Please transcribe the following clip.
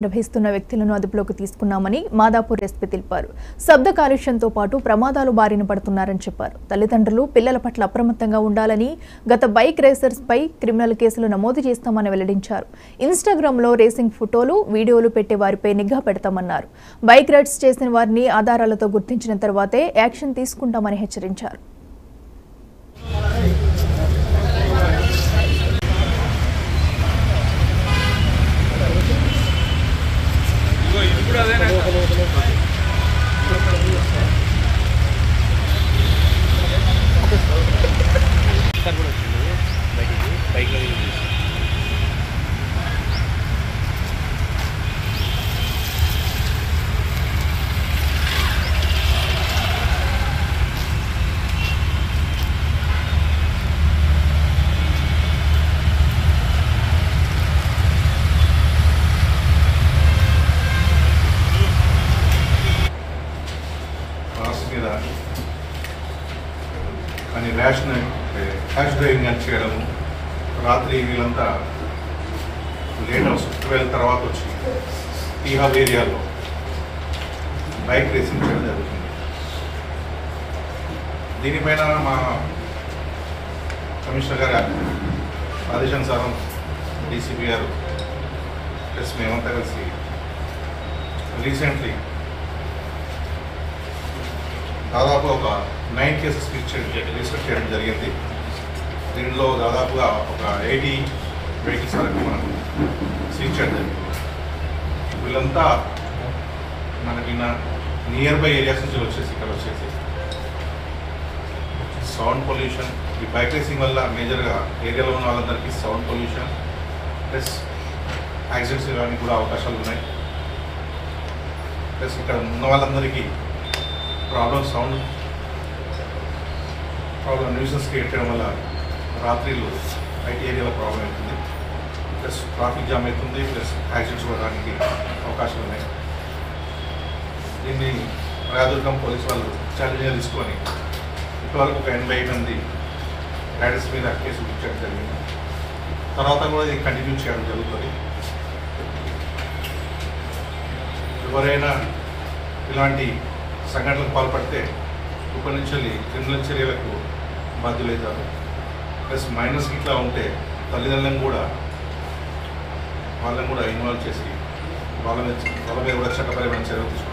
నిర్వహిస్తున్న వ్యక్తులను అదుపులోకి తీసుకున్నామని మాదాపూర్ ఎస్పీ తెలిపారు. శబ్ద కాలుష్యంతో పాటు ప్రమాదాలు బారిన పడుతున్నారని చెప్పారు. తల్లిదండ్రులు పిల్లల పట్ల అప్రమత్తంగా ఉండాలని, గత బైక్ రేసర్స్ పై క్రిమినల్ కేసులు నమోదు చేస్తామని వెల్లడించారు. ఇన్‌స్టాగ్రామ్‌లో రేసింగ్ ఫోటోలు, వీడియోలు పెట్టే వారిపై నిఘా పెడతామన్నారు. బైక్ రైడ్స్ చేసిన వారిని ఆధారాలతో గుర్తించిన తర్వాతే యాక్షన్ తీసుకుంటామని హెచ్చరించారు. అని ర్యాష్ డ్రైవింగ్ అని చేయడము, రాత్రి వీళ్ళంతా లేట్ హౌస్ 12 తర్వాత వచ్చి టీ హబ్ ఏరియాలో బైక్ రేసింగ్ చేయడం జరుగుతుంది. దీనిపైన మా కమిషనర్ గారి ఆదేశానుసారం డీసీపీ గారు ప్లస్ మేమంతా కలిసి రీసెంట్లీ దాదాపు ఒక 9 కేసెస్ రిజిస్టర్ చేయడం జరిగింది. దీనిలో దాదాపుగా ఒక 80 వెహికల్స్ వరకు మనం సీజ్ చేయడం జరిగింది. వీళ్ళంతా మనకి నియర్ బై ఏరియాస్ నుంచి ఇక్కడ వచ్చేసి సౌండ్ పొల్యూషన్, ఈ బైక్ రేసింగ్ వల్ల మేజర్గా ఏరియాలో ఉన్న వాళ్ళందరికీ సౌండ్ పొల్యూషన్ ప్లస్ యాక్సిడెంట్స్ కానీ కూడా అవకాశాలు ఉన్నాయి. ప్లస్ ఇక్కడ ఉన్న వాళ్ళందరికీ సౌండ్ ప్రాబ్లం న్యూసెన్స్ క్రియేట్ చేయడం వల్ల రాత్రిలో ఐటీ ఏరియాలో ప్రాబ్లం అవుతుంది, ప్లస్ ట్రాఫిక్ జామ్ అవుతుంది, ప్లస్ యాక్సిడెంట్స్ అవ్వడానికి అవకాశాలు ఉన్నాయి. దీన్ని రాయదుర్గం పోలీస్ వాళ్ళు ఛాలెంజ్గా తీసుకొని ఇప్పటివరకు ఒక 88 మంది రైడర్స్ మీద కేసు బుక్ చేయడం జరిగింది. తర్వాత కూడా ఇది కంటిన్యూ చేయడం జరుగుతుంది. ఎవరైనా ఇలాంటి సంఘటనలకు పాల్పడితే ఇప్పటి నుంచి క్రిమినల్ చర్యలకు బాధ్యులవుతారు. ప్లస్ మైనర్స్ ఇట్లా ఉంటే తల్లిదండ్రులను కూడా వాళ్ళని కూడా ఇన్వాల్వ్ చేసి వాళ్ళ మీద కూడా చట్టపరమైన చర్యలు తీసుకుంటారు.